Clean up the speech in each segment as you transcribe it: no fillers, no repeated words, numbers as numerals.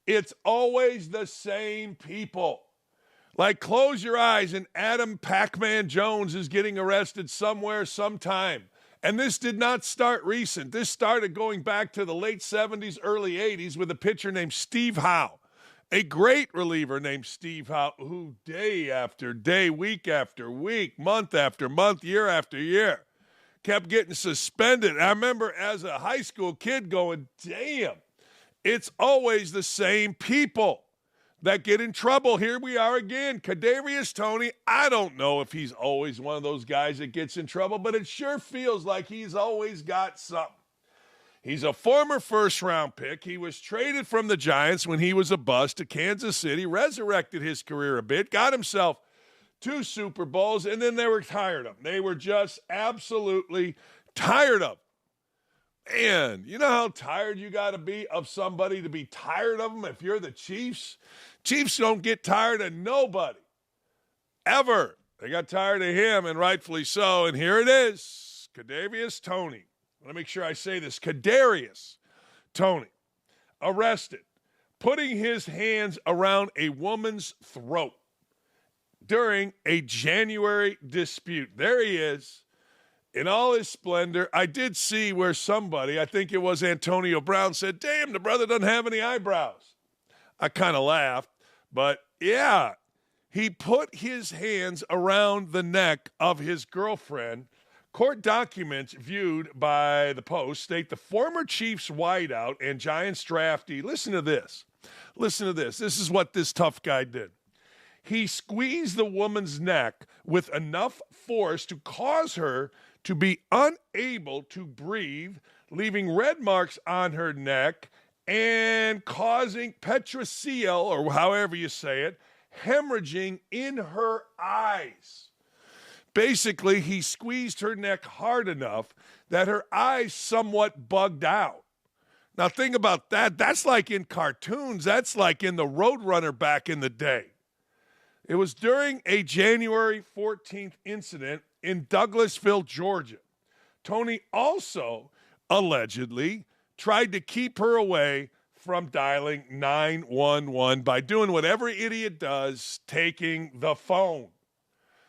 It's always the same people. Like, close your eyes and Adam Pac-Man Jones is getting arrested somewhere, sometime. And this did not start recent. This started going back to the late 70s, early 80s with a pitcher named Steve Howe, a great reliever named Steve Howe, who day after day, week after week, month after month, year after year, kept getting suspended. I remember as a high school kid going, damn, it's always the same people that get in trouble. Here we are again. Kadarius Toney, I don't know if he's always one of those guys that gets in trouble, but it sure feels like he's always got something. He's a former first-round pick. He was traded from the Giants when he was a bust to Kansas City, resurrected his career a bit, got himself 2 Super Bowls, and then they were tired of him. They were just absolutely tired of him. Man, you know how tired you got to be of somebody to be tired of them if you're the Chiefs? Chiefs don't get tired of nobody, ever. They got tired of him, and rightfully so. And here it is, Kadarius Toney. Let me make sure I say this. Kadarius Toney, arrested, putting his hands around a woman's throat during a January dispute. There he is in all his splendor. I did see where somebody, I think it was Antonio Brown, said, damn, the brother doesn't have any eyebrows. I kind of laughed, but yeah, he put his hands around the neck of his girlfriend. Court documents viewed by the Post state the former Chiefs wideout and Giants draftee, listen to this. Listen to this. This is what this tough guy did. He squeezed the woman's neck with enough force to cause her to be unable to breathe, leaving red marks on her neck and causing petrocele, or however you say it, hemorrhaging in her eyes. Basically, he squeezed her neck hard enough that her eyes somewhat bugged out. Now, think about that. That's like in cartoons. That's like in the Roadrunner back in the day. It was during a January 14th incident in Douglasville, Georgia. Toney also allegedly tried to keep her away from dialing 911 by doing what every idiot does, taking the phone.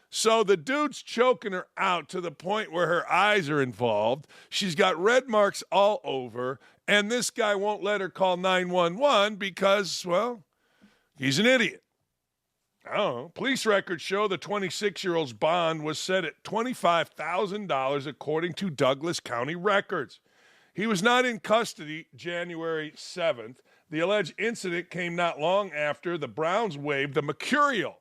So the dude's choking her out to the point where her eyes are involved. She's got red marks all over, and this guy won't let her call 911 because, well, he's an idiot. I don't know. Police records show the 26-year-old's bond was set at $25,000 according to Douglas County records. He was not in custody January 7th. The alleged incident came not long after the Browns waived the mercurial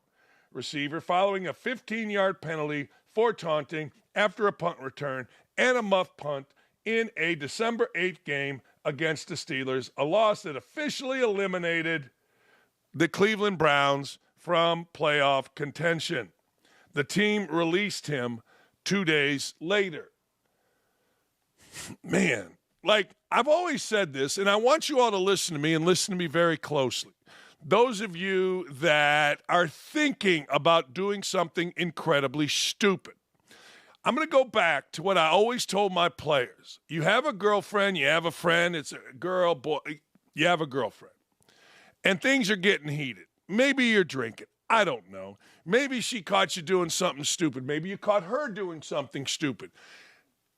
receiver following a 15-yard penalty for taunting after a punt return and a muff punt in a December 8th game against the Steelers, a loss that officially eliminated the Cleveland Browns from playoff contention. The team released him 2 days later. Man, like I've always said this, and I want you all to listen to me and listen to me very closely. Those of you that are thinking about doing something incredibly stupid, I'm going to go back to what I always told my players. You have a girlfriend, you have a friend, it's a girl, boy, you have a girlfriend, and things are getting heated. Maybe you're drinking. I don't know. Maybe she caught you doing something stupid. Maybe you caught her doing something stupid.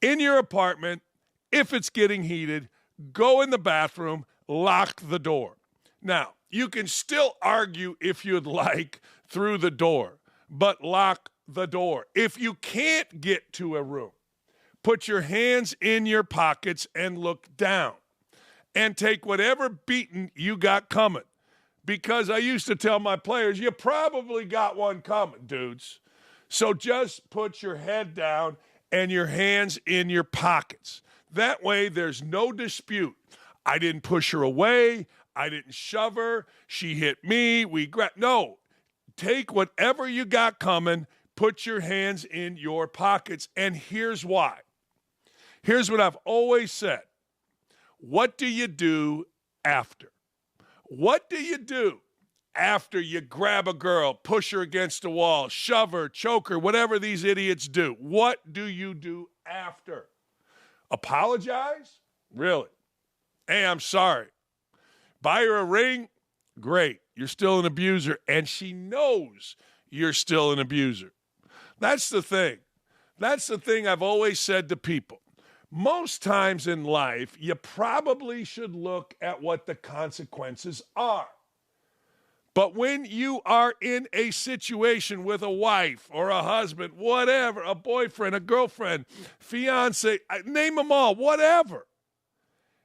In your apartment, if it's getting heated, go in the bathroom, lock the door. Now, you can still argue if you'd like through the door, but lock the door. If you can't get to a room, put your hands in your pockets and look down and take whatever beating you got coming. Because I used to tell my players, you probably got one coming, dudes. So just put your head down and your hands in your pockets. That way there's no dispute. I didn't push her away. I didn't shove her. She hit me. No. Take whatever you got coming. Put your hands in your pockets. And here's why. Here's what I've always said. What do you do after? What do you do after you grab a girl, push her against a wall, shove her, choke her, whatever these idiots do? What do you do after? Apologize? Really? Hey, I'm sorry. Buy her a ring? Great. You're still an abuser, and she knows you're still an abuser. That's the thing. That's the thing I've always said to people. Most times in life, you probably should look at what the consequences are. But when you are in a situation with a wife or a husband, whatever, a boyfriend, a girlfriend, fiance, name them all, whatever,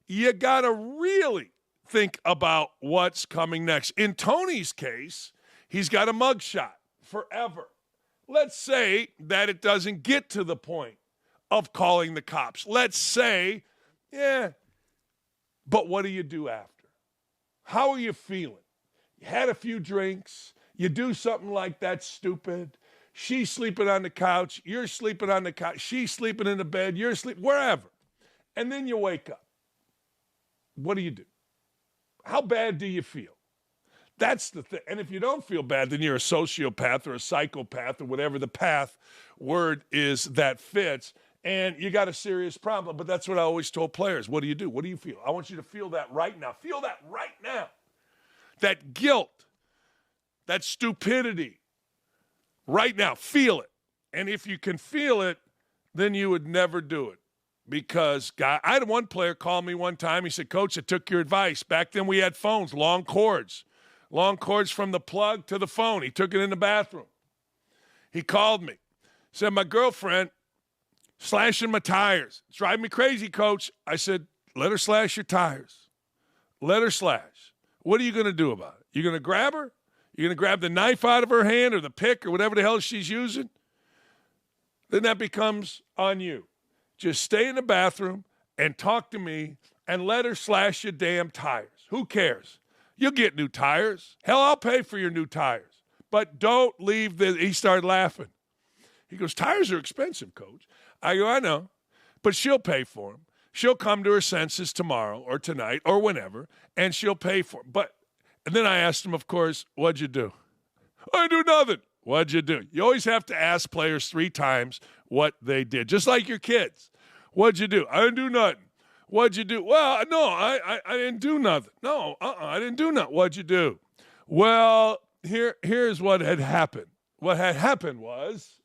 you got to really think about what's coming next. In Tony's case, he's got a mugshot forever. Let's say that it doesn't get to the point of calling the cops. Let's say, but what do you do after? How are you feeling? You had a few drinks. You do something like that stupid. She's sleeping on the couch. You're sleeping on the couch. She's sleeping in the bed. You're sleeping wherever. And then you wake up. What do you do? How bad do you feel? That's the thing. And if you don't feel bad, then you're a sociopath or a psychopath or whatever the path word is that fits. And you got a serious problem. But that's what I always told players. What do you do? What do you feel? I want you to feel that right now. Feel that right now. That guilt, that stupidity, right now, feel it. And if you can feel it, then you would never do it. Because I had one player call me one time. He said, Coach, I took your advice. Back then we had phones, long cords from the plug to the phone. He took it in the bathroom. He called me, said, my girlfriend slashing my tires. It's driving me crazy, Coach. I said, let her slash your tires. Let her slash. What are you going to do about it? You going to grab her? You going to grab the knife out of her hand or the pick or whatever the hell she's using? Then that becomes on you. Just stay in the bathroom and talk to me and let her slash your damn tires. Who cares? You'll get new tires. Hell, I'll pay for your new tires. But don't leave He started laughing. He goes, tires are expensive, Coach. I go, I know. But she'll pay for them. She'll come to her senses tomorrow or tonight or whenever, and she'll pay for them. And then I asked him, of course, what'd you do? I do nothing. What'd you do? You always have to ask players 3 times what they did, just like your kids. What'd you do? I didn't do nothing. What'd you do? Well, no, I didn't do nothing. No, I didn't do nothing. What'd you do? Well, here's what had happened. What had happened was,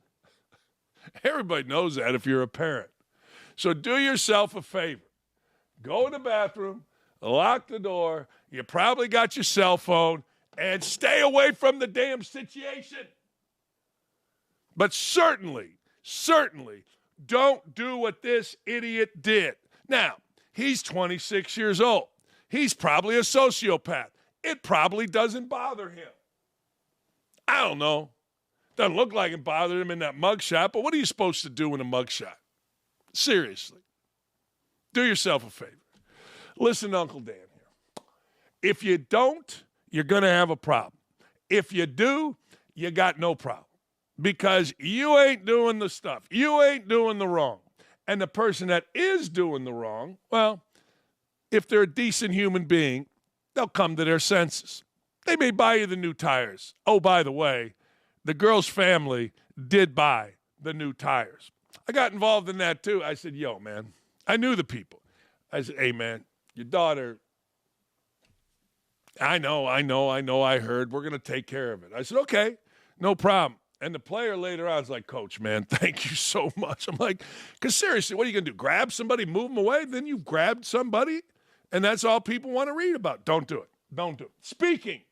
everybody knows that if you're a parent. So do yourself a favor. Go in the bathroom, lock the door. You probably got your cell phone, and stay away from the damn situation. But certainly, don't do what this idiot did. Now, he's 26 years old. He's probably a sociopath. It probably doesn't bother him. I don't know. Doesn't look like it bothered him in that mugshot, but what are you supposed to do in a mugshot? Seriously. Do yourself a favor. Listen to Uncle Dan here. If you don't, you're going to have a problem. If you do, you got no problem. Because you ain't doing the stuff. You ain't doing the wrong. And the person that is doing the wrong, well, if they're a decent human being, they'll come to their senses. They may buy you the new tires. Oh, by the way, the girl's family did buy the new tires. I got involved in that too. I said, yo, man, I knew the people. I said, hey, man, your daughter, I know, I heard. We're going to take care of it. I said, okay, no problem. And the player later on was like, Coach, man, thank you so much. I'm like, because seriously, what are you going to do? Grab somebody, move them away? Then you've grabbed somebody, and that's all people want to read about. Don't do it. Don't do it. Speaking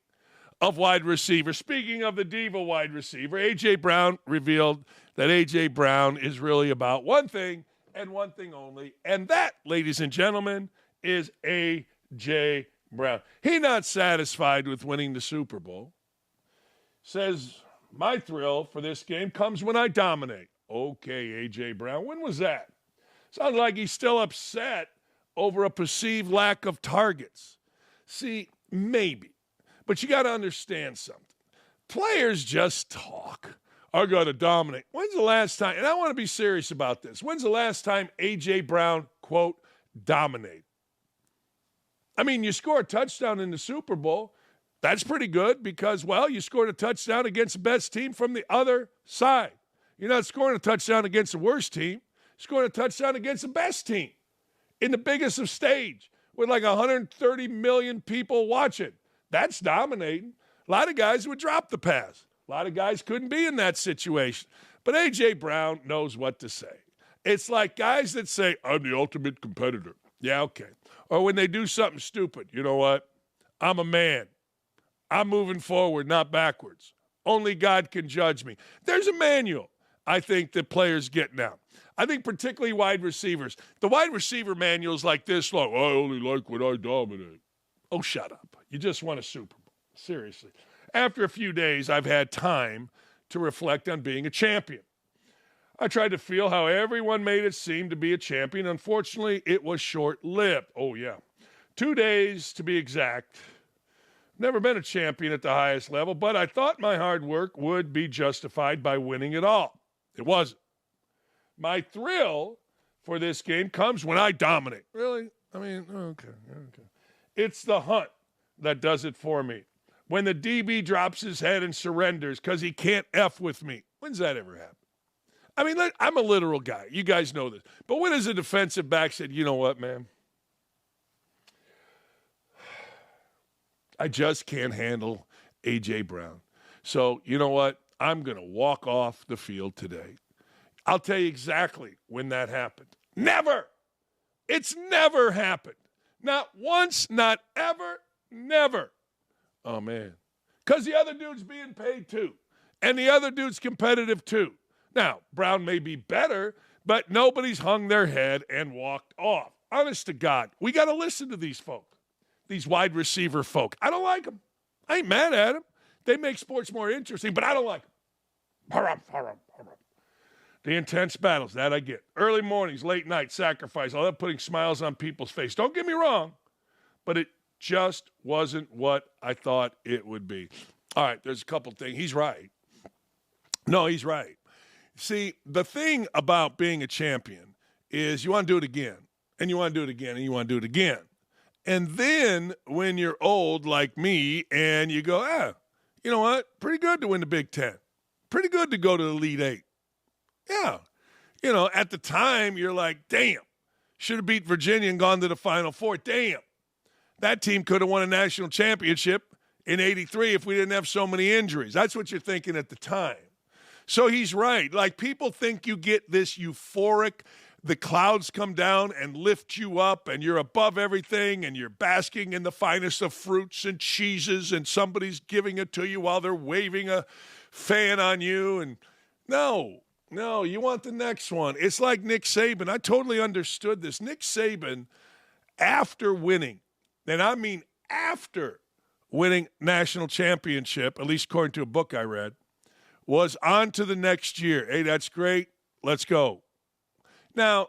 of wide receiver, speaking of the diva wide receiver, A.J. Brown revealed that A.J. Brown is really about one thing and one thing only, and that, ladies and gentlemen, is A.J. Brown. He not satisfied with winning the Super Bowl. Says, my thrill for this game comes when I dominate. Okay, A.J. Brown, when was that? Sounds like he's still upset over a perceived lack of targets. See, maybe. But you got to understand something. Players just talk. I got to dominate. When's the last time, and I want to be serious about this, when's the last time A.J. Brown, quote, dominated? I mean, you score a touchdown in the Super Bowl. That's pretty good because, well, you scored a touchdown against the best team from the other side. You're not scoring a touchdown against the worst team. You're scoring a touchdown against the best team in the biggest of stage with like 130 million people watching. That's dominating. A lot of guys would drop the pass. A lot of guys couldn't be in that situation. But A.J. Brown knows what to say. It's like guys that say, I'm the ultimate competitor. Yeah, okay. Or when they do something stupid, you know what? I'm a man. I'm moving forward, not backwards. Only God can judge me. There's a manual, I think, that players get now. I think particularly wide receivers. The wide receiver manual's like this long. I only like when I dominate. Oh, shut up. You just won a Super Bowl. Seriously. After a few days, I've had time to reflect on being a champion. I tried to feel how everyone made it seem to be a champion. Unfortunately, it was short-lived. Oh, yeah. 2 days, to be exact. Never been a champion at the highest level, but I thought my hard work would be justified by winning it all. It wasn't. My thrill for this game comes when I dominate. Really? I mean, okay. It's the hunt that does it for me. When the DB drops his head and surrenders because he can't F with me. When's that ever happen? I mean, I'm a literal guy. You guys know this. But when has a defensive back said, you know what, man? I just can't handle A.J. Brown. So, you know what? I'm going to walk off the field today. I'll tell you exactly when that happened. Never. It's never happened. Not once, not ever, never. Oh, man. Because the other dude's being paid too. And the other dude's competitive too. Now, Brown may be better, but nobody's hung their head and walked off. Honest to God, we got to listen to these folk, these wide receiver folk. I don't like them. I ain't mad at them. They make sports more interesting, but I don't like them. The intense battles, that I get. Early mornings, late night, sacrifice. I love putting smiles on people's face. Don't get me wrong, but it just wasn't what I thought it would be. All right, there's a couple things. He's right. No, he's right. See, the thing about being a champion is you want to do it again, and you want to do it again, and you want to do it again. And then when you're old like me and you go, you know what? Pretty good to win the Big Ten. Pretty good to go to the Elite Eight. Yeah. You know, at the time, you're like, damn, should have beat Virginia and gone to the Final Four. Damn. That team could have won a national championship in '83 if we didn't have so many injuries. That's what you're thinking at the time. So he's right. Like, people think you get this euphoric, the clouds come down and lift you up and you're above everything and you're basking in the finest of fruits and cheeses and somebody's giving it to you while they're waving a fan on you. And no, you want the next one. It's like Nick Saban. I totally understood this. Nick Saban, after winning, and I mean after winning national championship, at least according to a book I read, was on to the next year. Hey, that's great. Let's go. Now,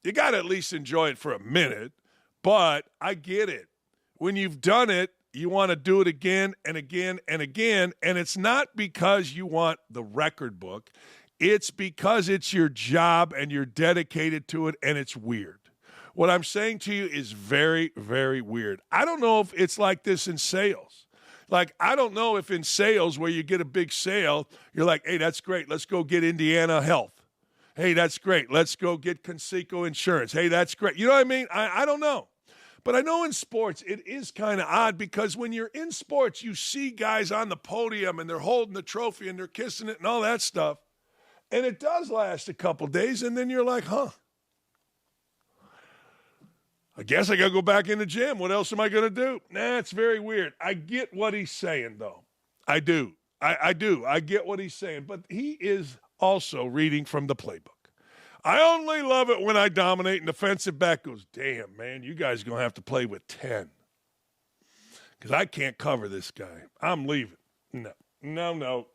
you got to at least enjoy it for a minute, but I get it. When you've done it, you want to do it again and again and again, and it's not because you want the record book. It's because it's your job and you're dedicated to it, and it's weird. What I'm saying to you is very, very weird. I don't know if it's like this in sales. Like, I don't know if in sales where you get a big sale, you're like, hey, that's great. Let's go get Indiana Health. Hey, that's great. Let's go get Conseco Insurance. Hey, that's great. You know what I mean? I don't know. But I know in sports it is kind of odd because when you're in sports, you see guys on the podium and they're holding the trophy and they're kissing it and all that stuff. And it does last a couple days, and then you're like, I guess I got to go back in the gym. What else am I going to do? Nah, it's very weird. I get what he's saying, though. I do. I do. I get what he's saying. But he is also reading from the playbook. I only love it when I dominate, and defensive back goes, damn, man, you guys are going to have to play with 10. Because I can't cover this guy. I'm leaving. No.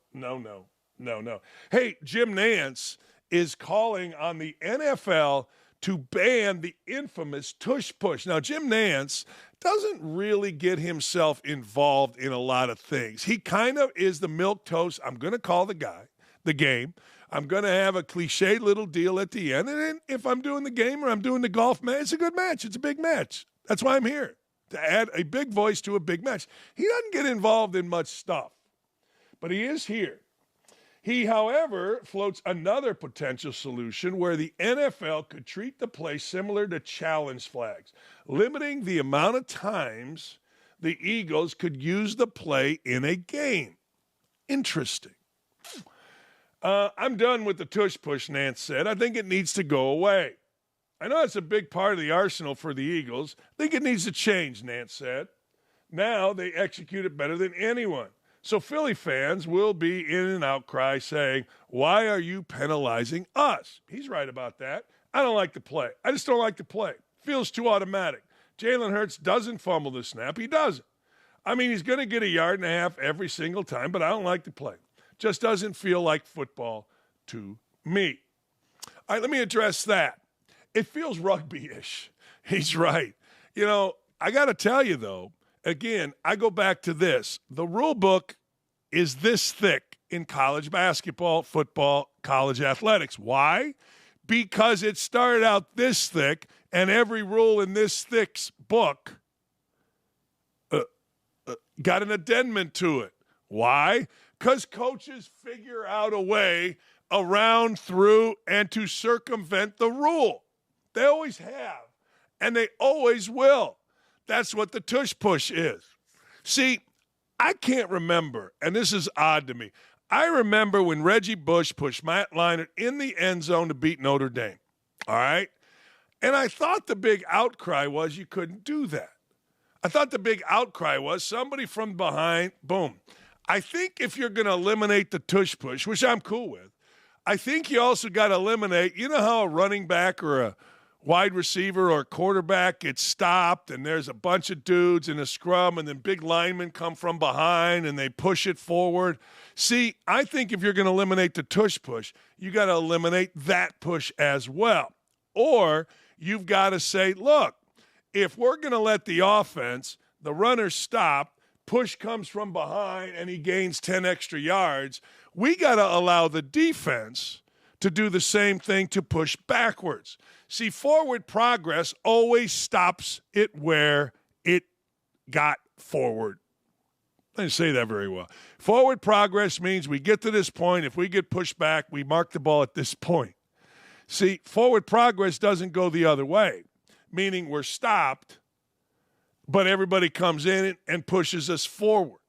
Hey, Jim Nantz is calling on the NFL to ban the infamous tush push. Now, Jim Nantz doesn't really get himself involved in a lot of things. He kind of is the milquetoast. I'm going to call the game. I'm going to have a cliche little deal at the end. And then if I'm doing the game or I'm doing the golf match, it's a good match. It's a big match. That's why I'm here, to add a big voice to a big match. He doesn't get involved in much stuff, but he is here. He, however, floats another potential solution where the NFL could treat the play similar to challenge flags, limiting the amount of times the Eagles could use the play in a game. Interesting. I'm done with the tush push, Nance said. I think it needs to go away. I know it's a big part of the arsenal for the Eagles. I think it needs to change, Nance said. Now they execute it better than anyone. So Philly fans will be in an outcry saying, why are you penalizing us? He's right about that. I don't like the play. I just don't like the play. Feels too automatic. Jalen Hurts doesn't fumble the snap. He doesn't. I mean, he's going to get a yard and a half every single time, but I don't like the play. Just doesn't feel like football to me. All right, let me address that. It feels rugby-ish. He's right. You know, I got to tell you, though, again, I go back to this. The rule book is this thick in college basketball, football, college athletics. Why? Because it started out this thick, and every rule in this thick's book got an addendum to it. Why? Because coaches figure out a way around, through, and to circumvent the rule. They always have, and they always will. That's what the tush push is. See, I can't remember, and this is odd to me. I remember when Reggie Bush pushed Matt Leinart in the end zone to beat Notre Dame, all right? And I thought the big outcry was you couldn't do that. I thought the big outcry was somebody from behind, boom. I think if you're going to eliminate the tush push, which I'm cool with, I think you also got to eliminate, you know how a running back or a wide receiver or a quarterback gets stopped and there's a bunch of dudes in a scrum and then big linemen come from behind and they push it forward. See, I think if you're going to eliminate the tush push, you got to eliminate that push as well. Or you've got to say, look, if we're going to let the offense, the runner stop, push comes from behind and he gains 10 extra yards, we got to allow the defense to do the same thing to push backwards. See, forward progress always stops it where it got forward. I didn't say that very well. Forward progress means we get to this point. If we get pushed back, we mark the ball at this point. See, forward progress doesn't go the other way, meaning we're stopped, but everybody comes in and pushes us forward.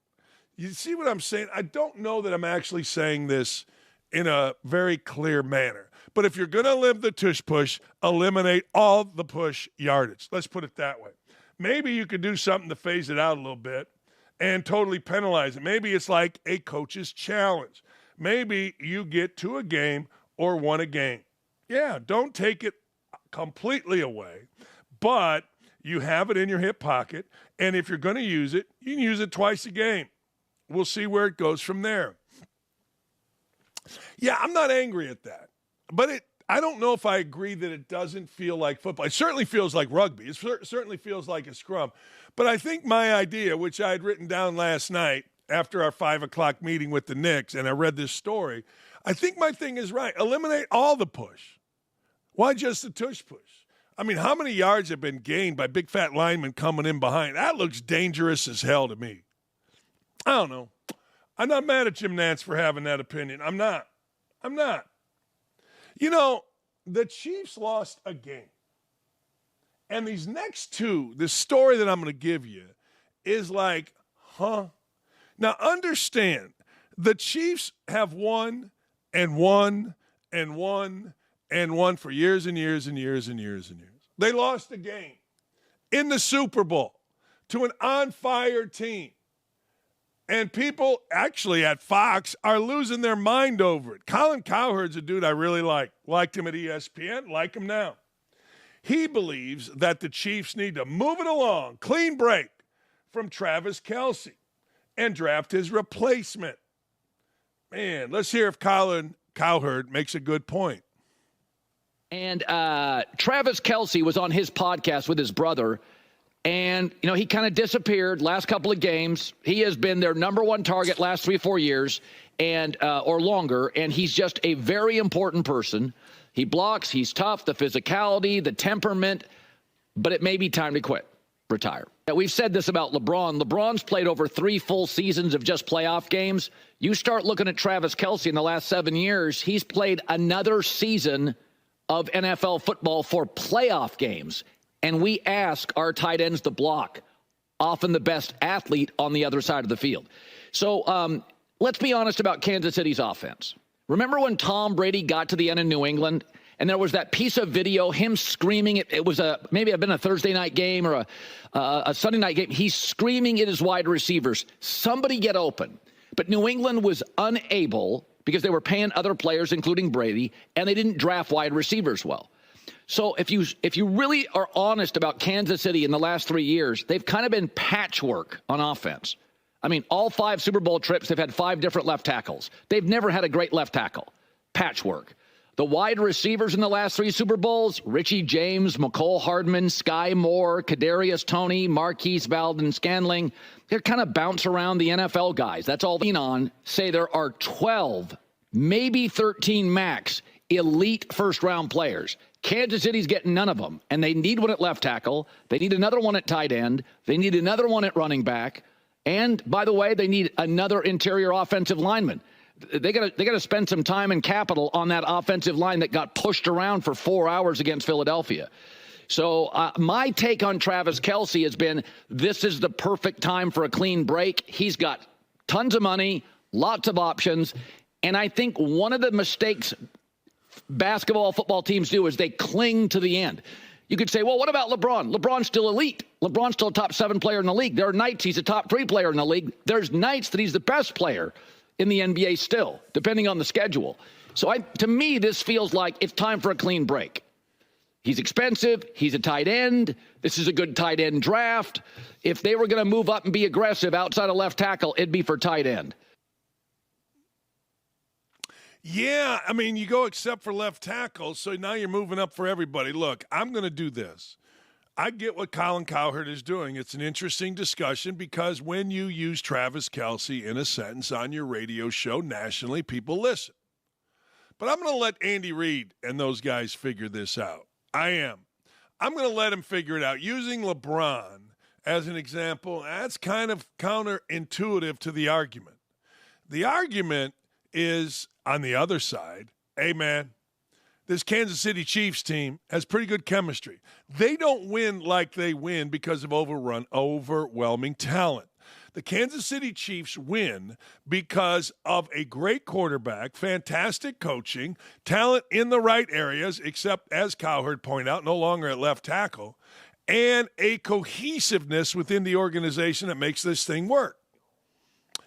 You see what I'm saying? I don't know that I'm actually saying this in a very clear manner. But if you're going to limit the tush push, eliminate all the push yardage. Let's put it that way. Maybe you could do something to phase it out a little bit and totally penalize it. Maybe it's like a coach's challenge. Maybe you get to a game or won a game. Yeah, don't take it completely away, but you have it in your hip pocket, and if you're going to use it, you can use it twice a game. We'll see where it goes from there. Yeah, I'm not angry at that, but I don't know if I agree that it doesn't feel like football. It certainly feels like rugby. It certainly feels like a scrum. But I think my idea, which I had written down last night after our 5 o'clock meeting with the Knicks, and I read this story, I think my thing is right. Eliminate all the push. Why just the tush push? I mean, how many yards have been gained by big fat linemen coming in behind? That looks dangerous as hell to me. I don't know. I'm not mad at Jim Nantz for having that opinion. I'm not. You know, the Chiefs lost a game. And these next two, this story that I'm going to give you is like, huh? Now, understand, the Chiefs have won and won and won and won for years and years and years and years and years. They lost a game in the Super Bowl to an on-fire team. And people actually at Fox are losing their mind over it. Colin Cowherd's a dude I really like. Liked him at ESPN, like him now. He believes that the Chiefs need to move it along, clean break from Travis Kelce, and draft his replacement. Man, let's hear if Colin Cowherd makes a good point. And Travis Kelce was on his podcast with his brother, and, you know, he kind of disappeared last couple of games. He has been their number one target last 3-4 years and or longer, and he's just a very important person. He blocks, he's tough, the physicality, the temperament, but it may be time to quit, retire. We've said this about LeBron. LeBron's played over 3 full seasons of just playoff games. You start looking at Travis Kelce in the last 7 years, he's played another season of NFL football for playoff games. And we ask our tight ends to block. often the best athlete on the other side of the field. So let's be honest about Kansas City's offense. Remember when Tom Brady got to the end in New England, and there was that piece of video, him screaming, it was maybe it had been a Thursday night game or a Sunday night game. He's screaming at his wide receivers, somebody get open. But New England was unable because they were paying other players, including Brady, and they didn't draft wide receivers well. So if you really are honest about Kansas City in the last 3 years, they've kind of been patchwork on offense. I mean, all 5 Super Bowl trips, they've had 5 different left tackles. They've never had a great left tackle. Patchwork. The wide receivers in the last 3 Super Bowls, Richie James, McCole Hardman, Sky Moore, Kadarius Toney, Marquise Valdes-Scantling, they're kind of bounce around the NFL guys. That's all they lean on. Say there are 12, maybe 13 max elite first-round players. Kansas City's getting none of them, and they need one at left tackle. They need another one at tight end. They need another one at running back. And, by the way, they need another interior offensive lineman. They got to spend some time and capital on that offensive line that got pushed around for 4 hours against Philadelphia. So my take on Travis Kelce has been this is the perfect time for a clean break. He's got tons of money, lots of options, and I think one of the mistakes basketball, football teams do is they cling to the end. You could say, well, what about LeBron? LeBron's still elite. LeBron's still a top 7 player in the league. There are nights he's a top 3 player in the league. There's nights that he's the best player in the NBA still, depending on the schedule. So to me, this feels like it's time for a clean break. He's expensive. He's a tight end. This is a good tight end draft. If they were going to move up and be aggressive outside of left tackle, it'd be for tight end. Yeah, I mean, you go except for left tackle, so now you're moving up for everybody. Look, I'm going to do this. I get what Colin Cowherd is doing. It's an interesting discussion because when you use Travis Kelce in a sentence on your radio show nationally, people listen. But I'm going to let Andy Reid and those guys figure this out. I am. I'm going to let him figure it out. Using LeBron as an example, that's kind of counterintuitive to the argument. The argument is on the other side, hey, man, this Kansas City Chiefs team has pretty good chemistry. They don't win like they win because of overwhelming talent. The Kansas City Chiefs win because of a great quarterback, fantastic coaching, talent in the right areas, except, as Cowherd pointed out, no longer at left tackle, and a cohesiveness within the organization that makes this thing work.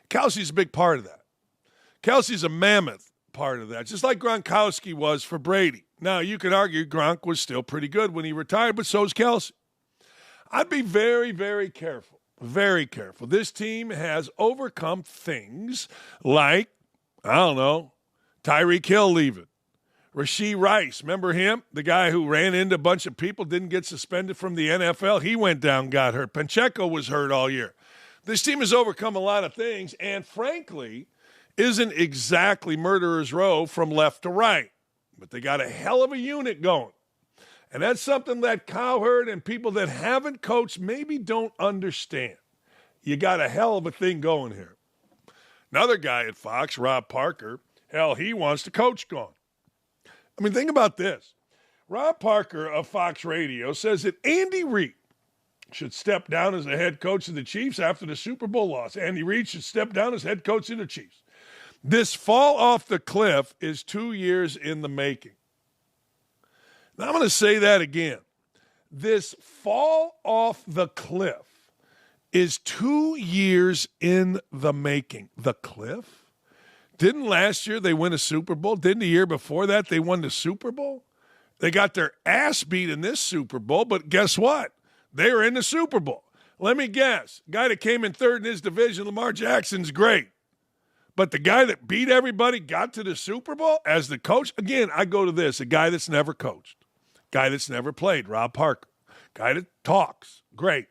Kelce's a big part of that. Kelce's a mammoth part of that, just like Gronkowski was for Brady. Now, you could argue Gronk was still pretty good when he retired, but so is Kelce. I'd be very, very careful, very careful. This team has overcome things like, I don't know, Tyreek Hill leaving. Rashee Rice, remember him? The guy who ran into a bunch of people, didn't get suspended from the NFL. He went down, got hurt. Pacheco was hurt all year. This team has overcome a lot of things, and frankly, isn't exactly murderer's row from left to right. But they got a hell of a unit going. And that's something that Cowherd and people that haven't coached maybe don't understand. You got a hell of a thing going here. Another guy at Fox, Rob Parker, hell, he wants to coach gone. I mean, think about this. Rob Parker of Fox Radio says that Andy Reid should step down as the head coach of the Chiefs after the Super Bowl loss. Andy Reid should step down as head coach of the Chiefs. This fall off the cliff is 2 years in the making. Now, I'm going to say that again. This fall off the cliff is 2 years in the making. The cliff? Didn't last year they win a Super Bowl? Didn't the year before that they won the Super Bowl? They got their ass beat in this Super Bowl, but guess what? They were in the Super Bowl. Let me guess. Guy that came in third in his division, Lamar Jackson's great. But the guy that beat everybody got to the Super Bowl as the coach? Again, I go to this, a guy that's never coached, guy that's never played, Rob Parker, guy that talks, great,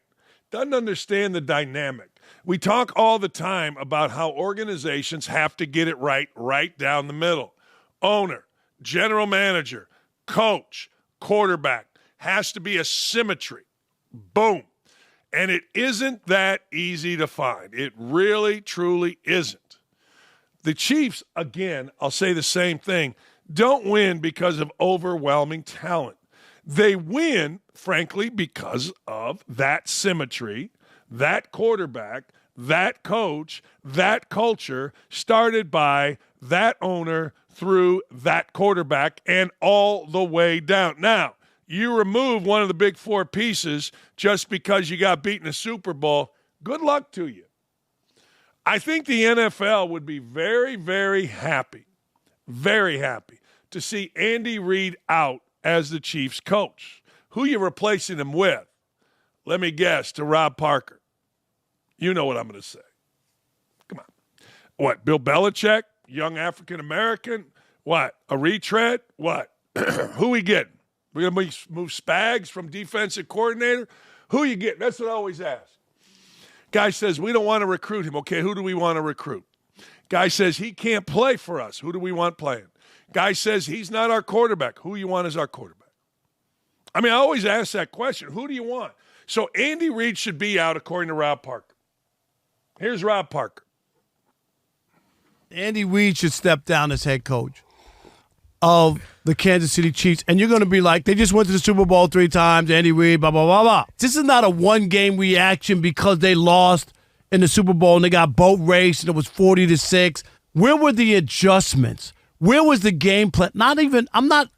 doesn't understand the dynamic. We talk all the time about how organizations have to get it right down the middle. Owner, general manager, coach, quarterback, has to be a symmetry. Boom. And it isn't that easy to find. It really, truly isn't. The Chiefs, again, I'll say the same thing, don't win because of overwhelming talent. They win, frankly, because of that symmetry, that quarterback, that coach, that culture, started by that owner through that quarterback and all the way down. Now, you remove one of the big four pieces just because you got beat in a Super Bowl, good luck to you. I think the NFL would be very, very happy to see Andy Reid out as the Chiefs coach. Who you replacing him with? Let me guess, to Rob Parker. You know what I'm going to say. Come on. What, Bill Belichick? Young African-American? What, a retread? What? Who we getting? We're going to move Spags from defensive coordinator? Who you getting? That's what I always ask. Guy says, we don't want to recruit him. Okay, who do we want to recruit? Guy says, he can't play for us. Who do we want playing? Guy says, he's not our quarterback. Who you want as our quarterback? I mean, I always ask that question. Who do you want? So Andy Reid should be out, according to Rob Parker. Here's Rob Parker. Andy Reid should step down as head coach of the Kansas City Chiefs. And you're going to be like, they just went to the Super Bowl 3 times, Andy Reid, blah, blah, blah, blah. This is not a one-game reaction because they lost in the Super Bowl and they got boat raced and it was 40-6. Where were the adjustments? Where was the game plan? I'm not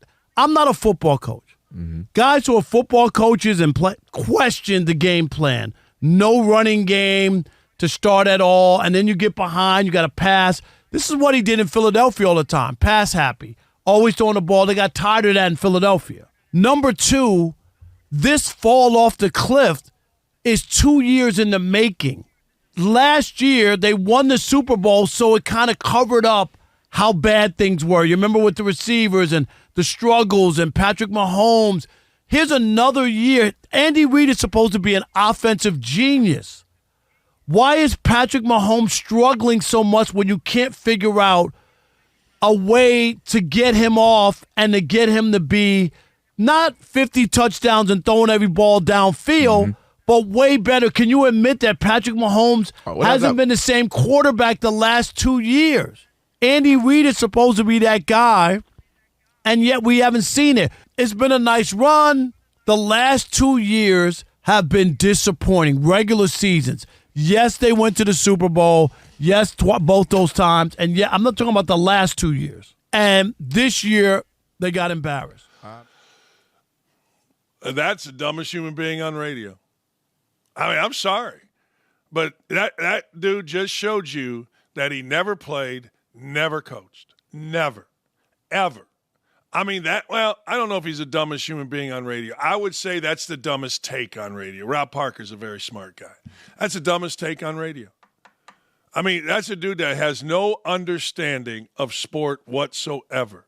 a football coach. Mm-hmm. Guys who are football coaches and question the game plan. No running game to start at all, and then you get behind, you got to pass. This is what he did in Philadelphia all the time, pass happy, always throwing the ball. They got tired of that in Philadelphia. Number 2, this fall off the cliff is 2 years in the making. Last year, they won the Super Bowl, so it kind of covered up how bad things were. You remember with the receivers and the struggles and Patrick Mahomes. Here's another year. Andy Reid is supposed to be an offensive genius. Why is Patrick Mahomes struggling so much when you can't figure out a way to get him off and to get him to be not 50 touchdowns and throwing every ball downfield, but way better? Can you admit that Patrick Mahomes hasn't been the same quarterback the last 2 years? Andy Reid is supposed to be that guy, and yet we haven't seen it. It's been a nice run. The last 2 years have been disappointing. Regular seasons. Yes, they went to the Super Bowl. Yes, both those times. And yeah, I'm not talking about the last 2 years. And this year, they got embarrassed. That's the dumbest human being on radio. I mean, I'm sorry. But that dude just showed you that he never played, never coached. Never. Ever. I mean, I don't know if he's the dumbest human being on radio. I would say that's the dumbest take on radio. Rob Parker's a very smart guy. That's the dumbest take on radio. I mean, that's a dude that has no understanding of sport whatsoever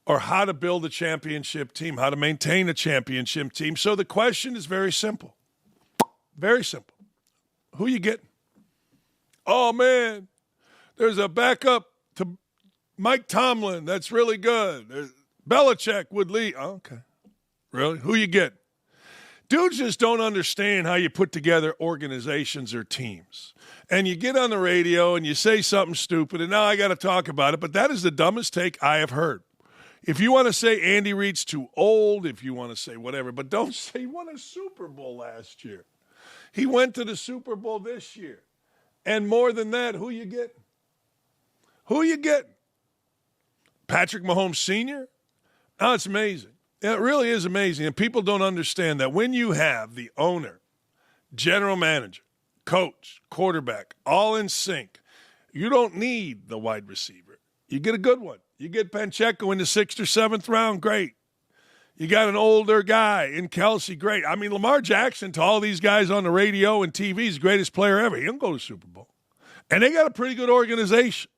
or how to build a championship team, how to maintain a championship team. So the question is very simple. Very simple. Who you getting? Oh, man, there's a backup to Mike Tomlin that's really good. Belichick would lead. Oh, okay. Really? Who you get? Dudes just don't understand how you put together organizations or teams. And you get on the radio and you say something stupid, and now I got to talk about it, but that is the dumbest take I have heard. If you want to say Andy Reid's too old, if you want to say whatever, but don't say he won a Super Bowl last year. He went to the Super Bowl this year. And more than that, who you getting? Who you getting? Patrick Mahomes Sr.? Oh, it's amazing. It really is amazing. And people don't understand that when you have the owner, general manager, coach, quarterback, all in sync, you don't need the wide receiver. You get a good one. You get Pacheco in the 6th or 7th round, great. You got an older guy in Kelce, great. I mean, Lamar Jackson, to all these guys on the radio and TV, is the greatest player ever. He don't go to the Super Bowl. And they got a pretty good organization.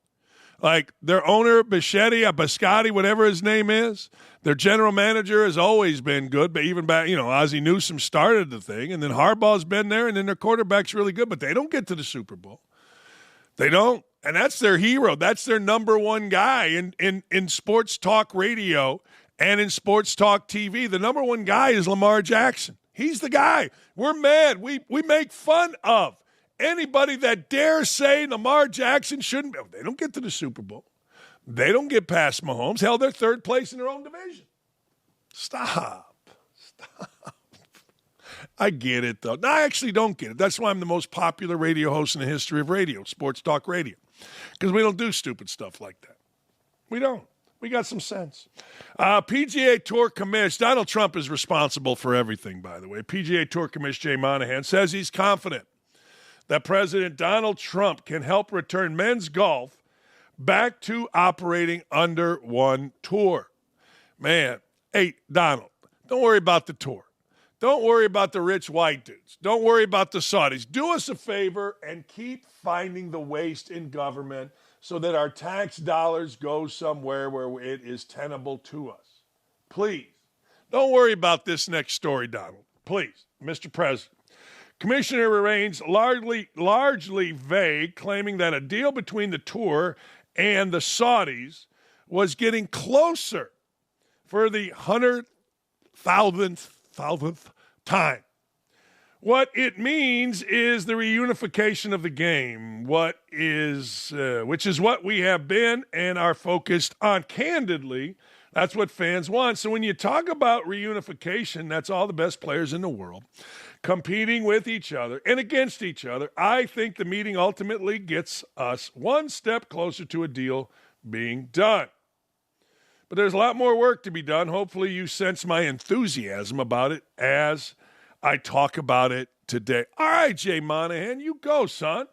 Like their owner, Biscotti, whatever his name is, their general manager has always been good. But even back, Ozzie Newsome started the thing, and then Harbaugh's been there, and then their quarterback's really good. But they don't get to the Super Bowl. They don't. And that's their hero. That's their number one guy in sports talk radio and in sports talk TV. The number one guy is Lamar Jackson. He's the guy. We're mad. We make fun of anybody that dares say Lamar Jackson shouldn't be. They don't get to the Super Bowl. They don't get past Mahomes. Hell, they're third place in their own division. Stop. I get it, though. No, I actually don't get it. That's why I'm the most popular radio host in the history of radio, sports talk radio, because we don't do stupid stuff like that. We don't. We got some sense. PGA Tour commish. Donald Trump is responsible for everything, by the way. PGA Tour commish Jay Monahan says he's confident that President Donald Trump can help return men's golf back to operating under one tour. Man, hey, Donald, don't worry about the tour. Don't worry about the rich white dudes. Don't worry about the Saudis. Do us a favor and keep finding the waste in government so that our tax dollars go somewhere where it is tenable to us. Please. Don't worry about this next story, Donald. Please, Mr. President. Commissioner remains largely vague, claiming that a deal between the tour and the Saudis was getting closer for the 100,000th time. What it means is the reunification of the game, which is what we have been and are focused on. Candidly, that's what fans want. So when you talk about reunification, that's all the best players in the world competing with each other and against each other. I think the meeting ultimately gets us one step closer to a deal being done. But there's a lot more work to be done. Hopefully you sense my enthusiasm about it as I talk about it today. All right, Jay Monahan, you go, son.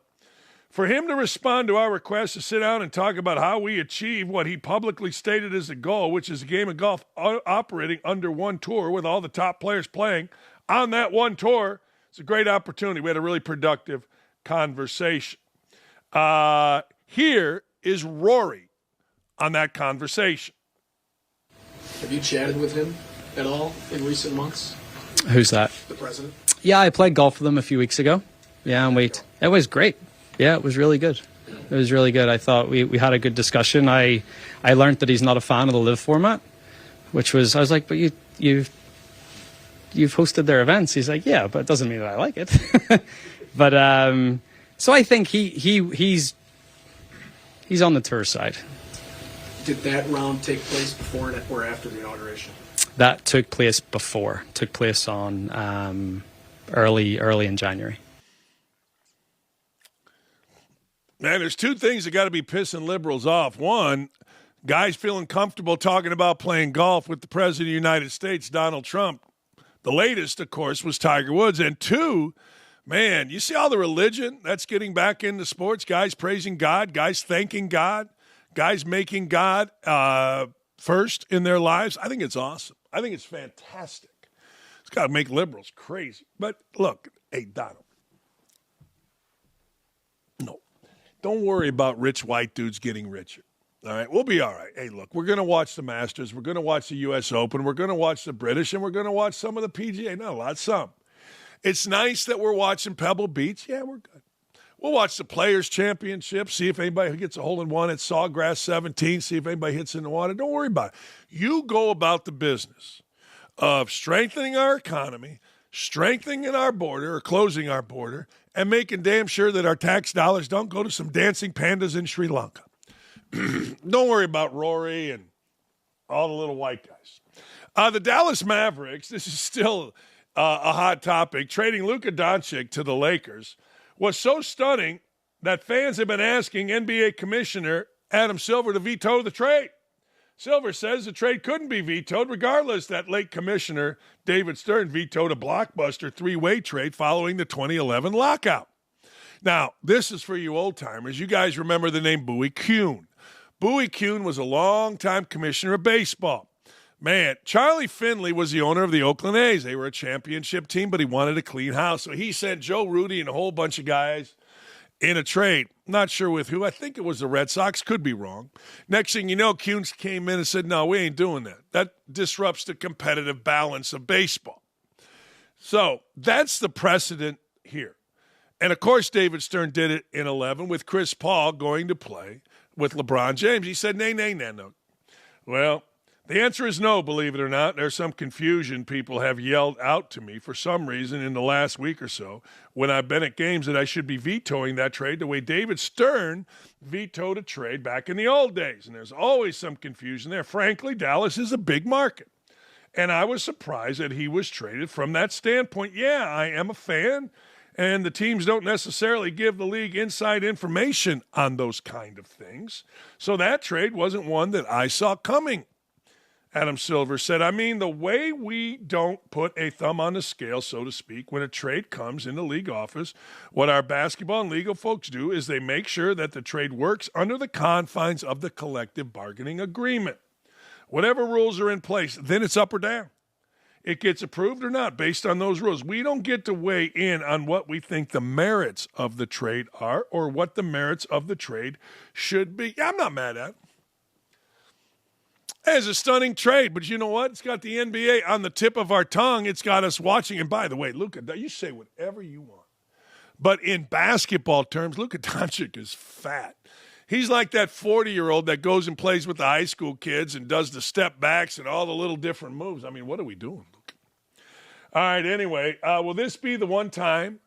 For him to respond to our request to sit down and talk about how we achieve what he publicly stated as a goal, which is a game of golf operating under one tour with all the top players playing on that one tour, it's a great opportunity. We had a really productive conversation. Here is Rory on that conversation. Have you chatted with him at all in recent months? Who's that? The president? Yeah, I played golf with him a few weeks ago. Yeah, and it was great. Yeah, it was really good. It was really good. I thought we had a good discussion. I learned that he's not a fan of the live format, which was, I was like, but you've hosted their events. He's like, yeah, but it doesn't mean that I like it. But so I think he's on the tour side. Did that round take place before or after the inauguration? That took place before. Took place on early in January. Man, there's two things that got to be pissing liberals off. One, guys feeling comfortable talking about playing golf with the President of the United States, Donald Trump. The latest, of course, was Tiger Woods. And two, man, you see all the religion that's getting back into sports? Guys praising God, guys thanking God, guys making God first in their lives. I think it's awesome. I think it's fantastic. It's got to make liberals crazy. But look, hey, Donald. No. Don't worry about rich white dudes getting richer. All right, we'll be all right. Hey, look, we're going to watch the Masters. We're going to watch the U.S. Open. We're going to watch the British, and we're going to watch some of the PGA. Not a lot, some. It's nice that we're watching Pebble Beach. Yeah, we're good. We'll watch the Players' Championship, see if anybody gets a hole-in-one at Sawgrass 17, see if anybody hits in the water. Don't worry about it. You go about the business of strengthening our economy, strengthening our border or closing our border, and making damn sure that our tax dollars don't go to some dancing pandas in Sri Lanka. Don't worry about Rory and all the little white guys. The Dallas Mavericks, this is still a hot topic, trading Luka Dakich to the Lakers was so stunning that fans have been asking NBA Commissioner Adam Silver to veto the trade. Silver says the trade couldn't be vetoed regardless that late Commissioner David Stern vetoed a blockbuster three-way trade following the 2011 lockout. Now, this is for you old-timers. You guys remember the name Bowie Kuhn. Bowie Kuhn was a long-time commissioner of baseball. Man, Charlie Finley was the owner of the Oakland A's. They were a championship team, but he wanted a clean house. So he sent Joe Rudy and a whole bunch of guys in a trade. Not sure with who. I think it was the Red Sox. Could be wrong. Next thing you know, Kuhn came in and said, no, we ain't doing that. That disrupts the competitive balance of baseball. So that's the precedent here. And, of course, David Stern did it in 11 with Chris Paul going to play with LeBron James. He said, no. Well, the answer is no, believe it or not. There's some confusion people have yelled out to me for some reason in the last week or so when I've been at games that I should be vetoing that trade the way David Stern vetoed a trade back in the old days. And there's always some confusion there. Frankly, Dallas is a big market. And I was surprised that he was traded from that standpoint. Yeah, I am a fan, and the teams don't necessarily give the league inside information on those kind of things. So that trade wasn't one that I saw coming. Adam Silver said, I mean, the way we don't put a thumb on the scale, so to speak, when a trade comes in the league office, what our basketball and legal folks do is they make sure that the trade works under the confines of the collective bargaining agreement. Whatever rules are in place, then it's up or down. It gets approved or not based on those rules. We don't get to weigh in on what we think the merits of the trade are or what the merits of the trade should be. I'm not mad at it. It's a stunning trade, but you know what? It's got the NBA on the tip of our tongue. It's got us watching. And by the way, Luka, you say whatever you want. But in basketball terms, Luka Doncic is fat. He's like that 40-year-old that goes and plays with the high school kids and does the step backs and all the little different moves. I mean, what are we doing, Luka? All right, anyway, will this be the one time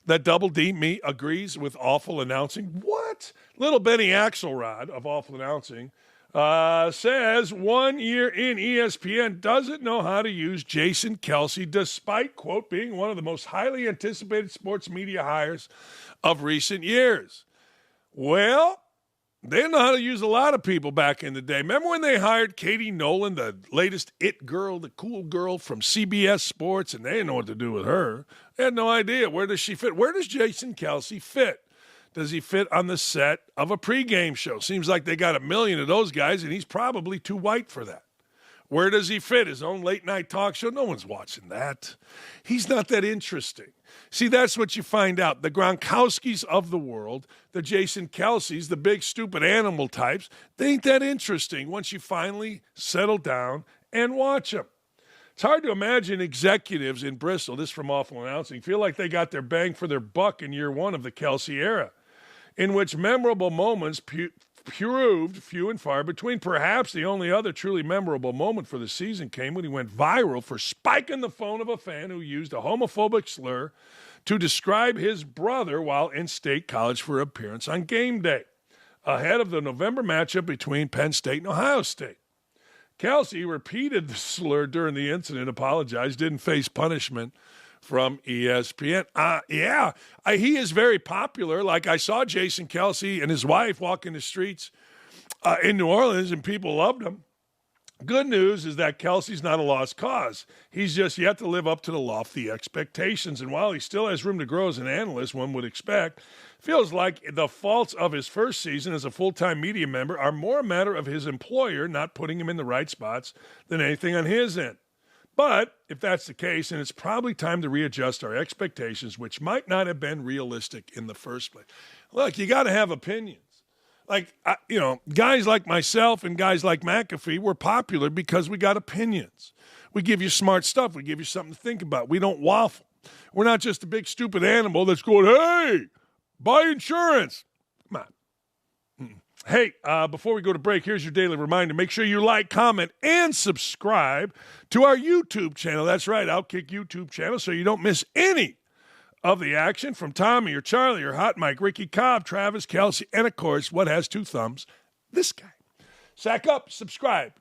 that Double D me agrees with awful announcing? What? Little Benny Axelrod of awful announcing says 1 year in ESPN doesn't know how to use Jason Kelce despite, quote, being one of the most highly anticipated sports media hires of recent years. Well, they didn't know how to use a lot of people back in the day. Remember when they hired Katie Nolan, the latest it girl, the cool girl from CBS Sports, and they didn't know what to do with her. They had no idea. Where does she fit? Where does Jason Kelce fit? Does he fit on the set of a pregame show? Seems like they got a million of those guys, and he's probably too white for that. Where does he fit? His own late-night talk show? No one's watching that. He's not that interesting. See, that's what you find out. The Gronkowskis of the world, the Jason Kelces, the big stupid animal types, they ain't that interesting once you finally settle down and watch them. It's hard to imagine executives in Bristol, this from Awful Announcing, feel like they got their bang for their buck in year one of the Kelce era, in which memorable moments proved few and far between. Perhaps the only other truly memorable moment for the season came when he went viral for spiking the phone of a fan who used a homophobic slur to describe his brother while in State College for appearance on game day, ahead of the November matchup between Penn State and Ohio State. Kelce repeated the slur during the incident, apologized, didn't face punishment from ESPN. He is very popular. Like, I saw Jason Kelce and his wife walking the streets in New Orleans, and people loved him. Good news is that Kelce's not a lost cause. He's just yet to live up to the lofty expectations. And while he still has room to grow as an analyst, one would expect, feels like the faults of his first season as a full-time media member are more a matter of his employer not putting him in the right spots than anything on his end. But if that's the case, then it's probably time to readjust our expectations, which might not have been realistic in the first place. Look, you got to have opinions. Like, guys like myself and guys like McAfee were popular because we got opinions. We give you smart stuff. We give you something to think about. We don't waffle. We're not just a big stupid animal that's going, hey, buy insurance. Come on. Hey, before we go to break, here's your daily reminder. Make sure you like, comment, and subscribe to our YouTube channel. That's right, OutKick YouTube channel, so you don't miss any of the action from Tommy or Charlie or Hot Mike, Ricky Cobb, Travis, Kelce, and, of course, what has two thumbs? This guy. Sack up, subscribe,